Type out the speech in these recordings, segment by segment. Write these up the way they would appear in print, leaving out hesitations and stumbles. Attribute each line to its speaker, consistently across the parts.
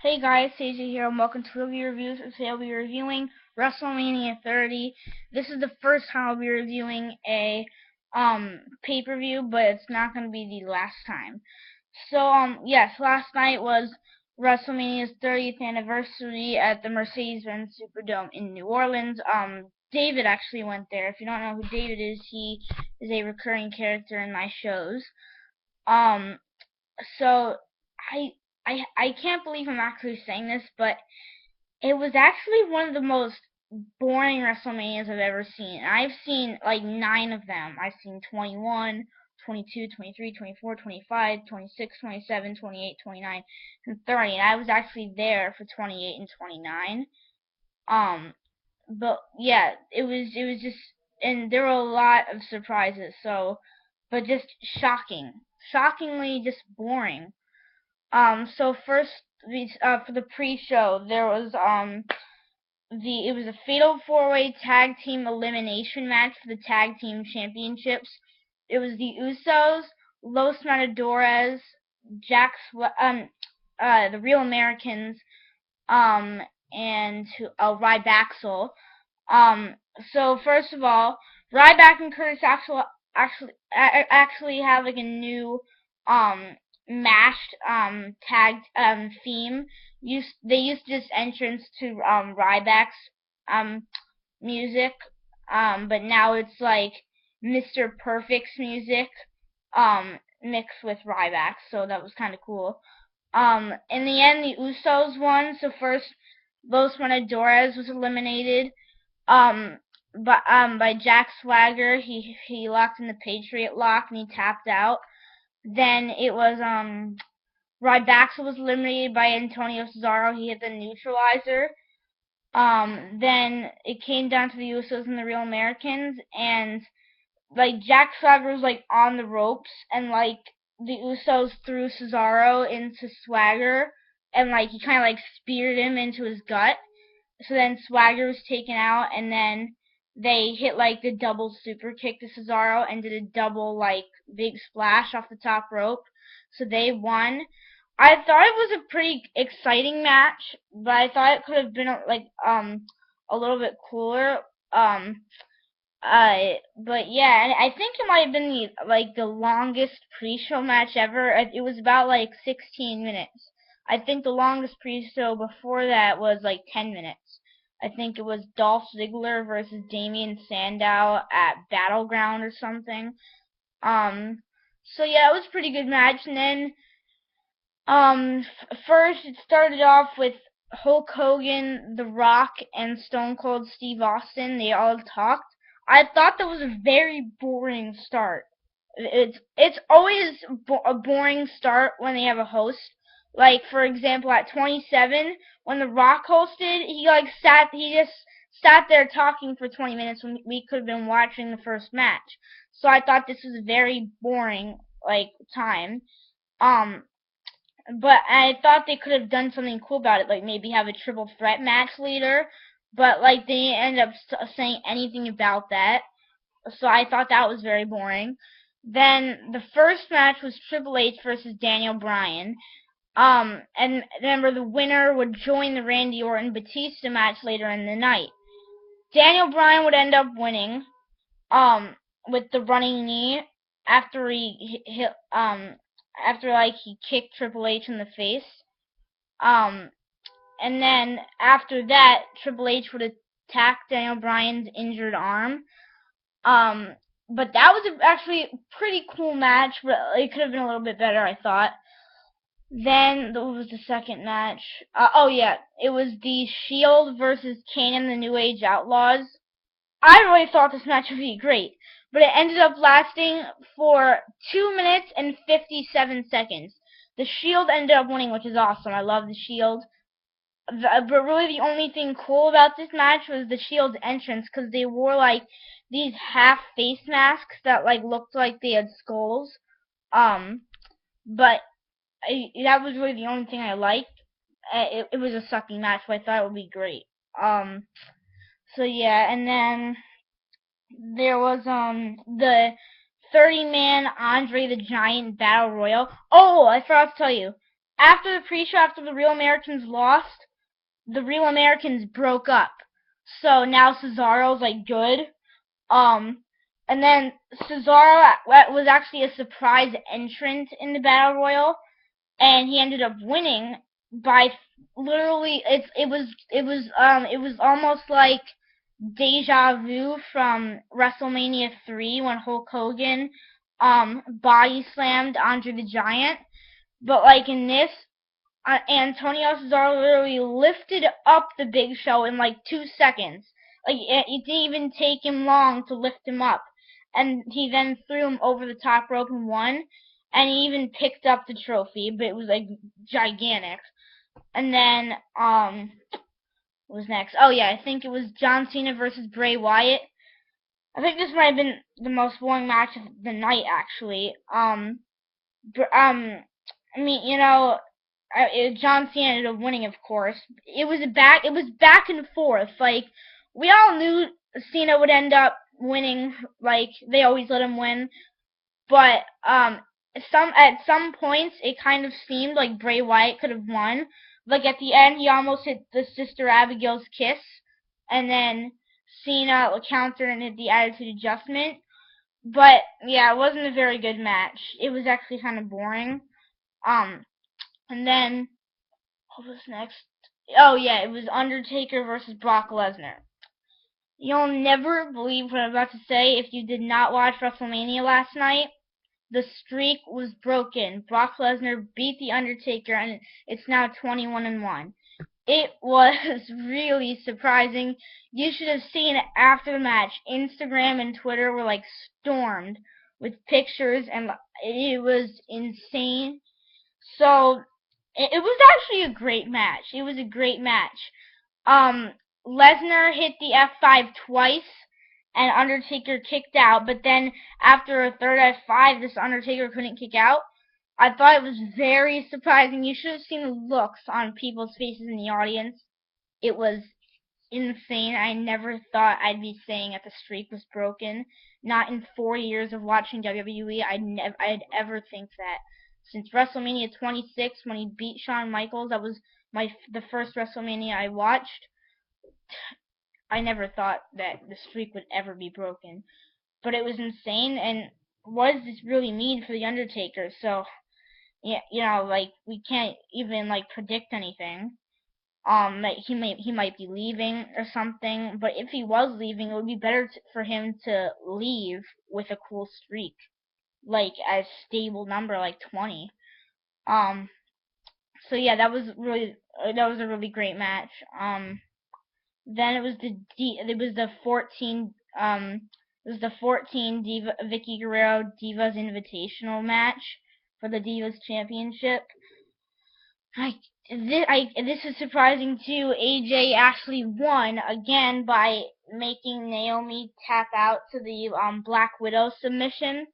Speaker 1: Hey guys, CJ here, and welcome to Movie Reviews. Today I'll be reviewing WrestleMania 30. This is the first time I'll be reviewing a pay-per-view, but it's not going to be the last time. So yes, last night was WrestleMania's 30th anniversary at the Mercedes-Benz Superdome in New Orleans. David actually went there. If you don't know who David is, he is a recurring character in my shows. Um, so I I can't believe I'm actually saying this, but it was actually one of the most boring WrestleManias I've ever seen. I've seen like 9 of them. I've seen 21, 22, 23, 24, 25, 26, 27, 28, 29, and 30. And I was actually there for 28 and 29. Um, but yeah, it was just, and there were a lot of surprises. So, but just shockingly just boring. So first, for the pre-show, there was it was a fatal four-way tag team elimination match for the tag team championships. It was the Usos, Los Matadores, the Real Americans, and Ryback. Um, so first of all, Ryback and Curtis actually have like a new um mashed tag theme. They used this entrance to Ryback's um music, but now it's like Mr. Perfect's music mixed with Ryback, so that was kind of cool. In the end, the Usos won. So first, Los Matadores was eliminated um by Jack Swagger. He locked in the Patriot lock and he tapped out. Then it was Ryback was eliminated by Antonio Cesaro. He hit the neutralizer. Then it came down to the Usos and the Real Americans, and like Jack Swagger was like on the ropes, and like the Usos threw Cesaro into Swagger, and like he kind of like speared him into his gut. So then Swagger was taken out, and then they hit like the double super kick to Cesaro and did a double like big splash off the top rope. So they won. I thought it was a pretty exciting match, but I thought it could have been like a little bit cooler. Um, but yeah, and I think it might have been the longest pre-show match ever. It was about like 16 minutes. I think the longest pre-show before that was like 10 minutes. I think it was Dolph Ziggler versus Damien Sandow at Battleground or something. So yeah, it was a pretty good match. And then first it started off with Hulk Hogan, The Rock, and Stone Cold Steve Austin. They all talked. I thought that was a very boring start. It's always a boring start when they have a host. Like for example, at 27, when The Rock hosted, he just sat there talking for 20 minutes when we could have been watching the first match. So I thought this was a very boring like time. Um, but I thought they could have done something cool about it, like maybe have a triple threat match later. But like they didn't end up saying anything about that, so I thought that was very boring. Then the first match was Triple H versus Daniel Bryan. And remember the winner would join the Randy Orton Batista match later in the night. Daniel Bryan would end up winning, with the running knee after he hit, after like he kicked Triple H in the face. Um, and then after that, Triple H would attack Daniel Bryan's injured arm. Um, but that was actually a pretty cool match, but it could have been a little bit better, I thought. Then, what was the second match? Oh yeah, it was the Shield versus Kane and the New Age Outlaws. I really thought this match would be great, but it ended up lasting for 2 minutes and 57 seconds. The Shield ended up winning, which is awesome. I love the Shield. But really the only thing cool about this match was the Shield's entrance, because they wore like these half face masks that like looked like they had skulls. Um, but that was really the only thing I liked. It was a sucking match, but I thought it would be great. So yeah, and then there was the 30-man Andre the Giant Battle Royal. Oh, I forgot to tell you. after the pre-show, after the Real Americans lost, the Real Americans broke up. So now Cesaro's like good. Um, and then Cesaro was actually a surprise entrant in the Battle Royal, and he ended up winning by literally. It was almost like deja vu from WrestleMania 3 when Hulk Hogan body slammed Andre the Giant. But like in this, Antonio Cesaro literally lifted up the Big Show in like 2 seconds. Like it didn't even take him long to lift him up, and he then threw him over the top rope and won. And he even picked up the trophy, but it was like gigantic. And then what was next? Oh yeah, I think it was John Cena versus Bray Wyatt. I think this might have been the most boring match of the night, actually. I mean, John Cena ended up winning, of course. It was back and forth. Like we all knew Cena would end up winning. Like they always let him win, but at some points it kind of seemed like Bray Wyatt could have won. Like at the end, he almost hit the Sister Abigail's kiss, and then Cena countered and hit the Attitude Adjustment. But yeah, it wasn't a very good match. It was actually kind of boring. Um, and then what was next? Oh yeah, it was Undertaker versus Brock Lesnar. You'll never believe what I'm about to say if you did not watch WrestleMania last night. The streak was broken. Brock Lesnar beat The Undertaker, and it's now 21-1. It was really surprising. You should have seen it after the match. Instagram and Twitter were like stormed with pictures, and it was insane. So it was actually a great match. It was a great match. Lesnar hit the F5 twice, and Undertaker kicked out. But then after a third F5, this Undertaker couldn't kick out. I thought it was very surprising. You should have seen the looks on people's faces in the audience. It was insane. I never thought I'd be saying that the streak was broken. Not in 4 years of watching WWE, I'd ever think that. Since WrestleMania 26, when he beat Shawn Michaels, that was the first WrestleMania I watched. I never thought that the streak would ever be broken. But it was insane, and what does this really mean for The Undertaker? So, yeah, like, we can't even, like, predict anything. That he might be leaving or something, but if he was leaving, it would be better for him to leave with a cool streak, like a stable number like 20. So yeah, that was a really great match. Then it was the 14 Vicky Guerrero Divas Invitational match for the Divas Championship. This is surprising too. AJ actually won again by making Naomi tap out to the Black Widow submission.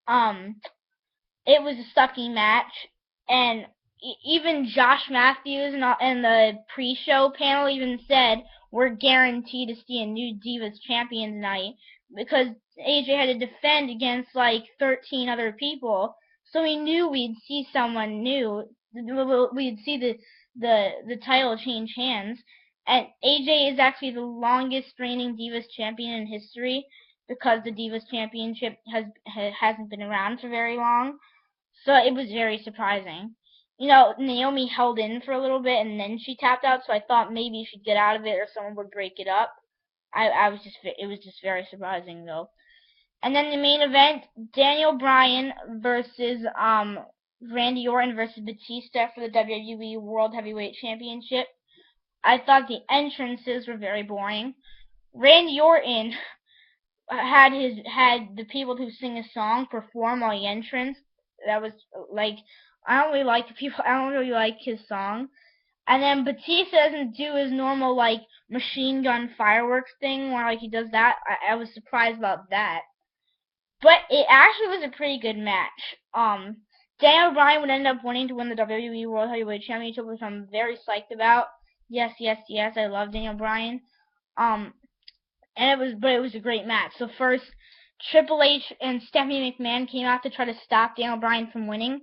Speaker 1: It was a sucky match, and even Josh Matthews and the pre-show panel even said we're guaranteed to see a new Divas champion tonight because AJ had to defend against like 13 other people, so we knew we'd see someone new. We'd see the title change hands, and AJ is actually the longest reigning Divas champion in history because the Divas Championship hasn't been around for very long. So it was very surprising. Naomi held in for a little bit and then she tapped out, so I thought maybe she'd get out of it or someone would break it up. It was just very surprising though. And then the main event, Daniel Bryan versus Randy Orton versus Batista for the WWE World Heavyweight Championship. I thought the entrances were very boring. Randy Orton had the people who sing a song perform while he entrance. That was like I don't really like his song. And then Batista doesn't do his normal like machine gun fireworks thing where like he does that. I was surprised about that. But it actually was a pretty good match. Daniel Bryan would end up winning to win the WWE World Heavyweight Championship, which I'm very psyched about. Yes, yes, yes, I love Daniel Bryan. But it was a great match. So first, Triple H and Stephanie McMahon came out to try to stop Daniel Bryan from winning.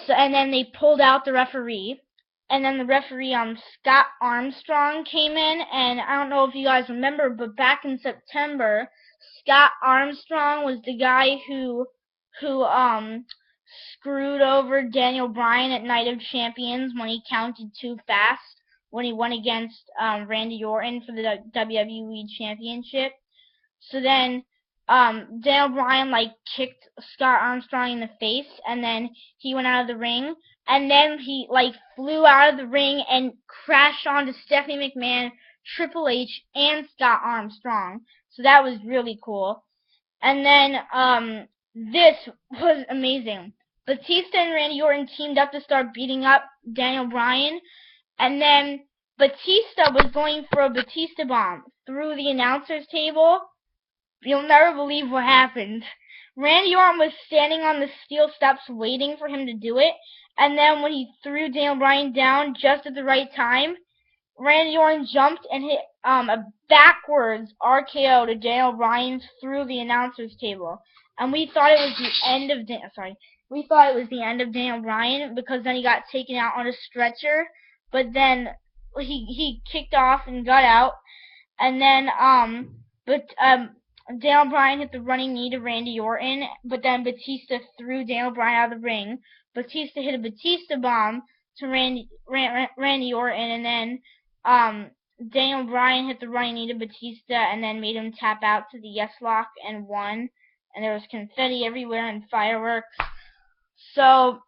Speaker 1: So, and then they pulled out the referee, and then the referee Scott Armstrong came in, and I don't know if you guys remember, but back in September, Scott Armstrong was the guy who screwed over Daniel Bryan at Night of Champions when he counted too fast when he went against Randy Orton for the WWE Championship. So then Daniel Bryan like kicked Scott Armstrong in the face, and then he went out of the ring, and then he like flew out of the ring and crashed onto Stephanie McMahon, Triple H, and Scott Armstrong. So that was really cool. And then this was amazing. Batista and Randy Orton teamed up to start beating up Daniel Bryan, and then Batista was going for a Batista bomb through the announcer's table. You'll never believe what happened. Randy Orton was standing on the steel steps waiting for him to do it, and then when he threw Daniel Bryan down just at the right time, Randy Orton jumped and hit a backwards RKO to Daniel Bryan through the announcer's table. And we thought it was the end of we thought it was the end of Daniel Bryan, because then he got taken out on a stretcher, but then he kicked off and got out, and then Daniel Bryan hit the running knee to Randy Orton, but then Batista threw Daniel Bryan out of the ring. Batista hit a Batista bomb to Randy Orton, and then Daniel Bryan hit the running knee to Batista and then made him tap out to the Yes Lock and won. And there was confetti everywhere and fireworks. So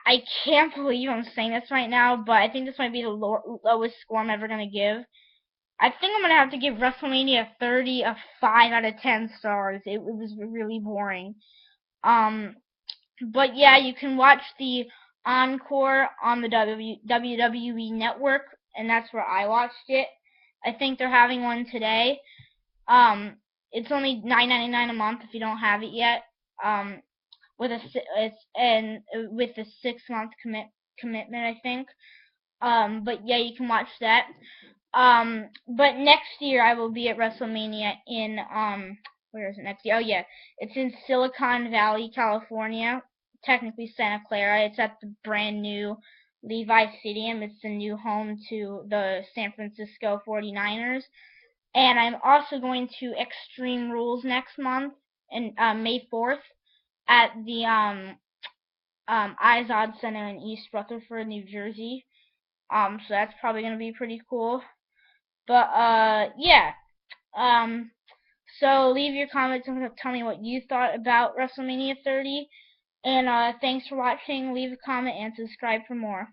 Speaker 1: I can't believe I'm saying this right now, but I think this might be the lowest score I'm ever going to give. I think I'm going to have to give WrestleMania 30 a 5 out of 10 stars. It was really boring. But yeah, you can watch the encore on the WWE Network, and that's where I watched it. I think they're having one today. It's only $9.99 a month if you don't have it yet. With a 6-month commitment, I think. But yeah, you can watch that. But next year I will be at WrestleMania in where is it next year? Oh yeah, it's in Silicon Valley, California. Technically Santa Clara. It's at the brand new Levi Stadium. It's the new home to the San Francisco 49ers. And I'm also going to Extreme Rules next month, in May 4th, at the Izod Center in East Rutherford, New Jersey. So that's probably gonna be pretty cool. But yeah. So leave your comments and tell me what you thought about WrestleMania 30. And thanks for watching. Leave a comment and subscribe for more.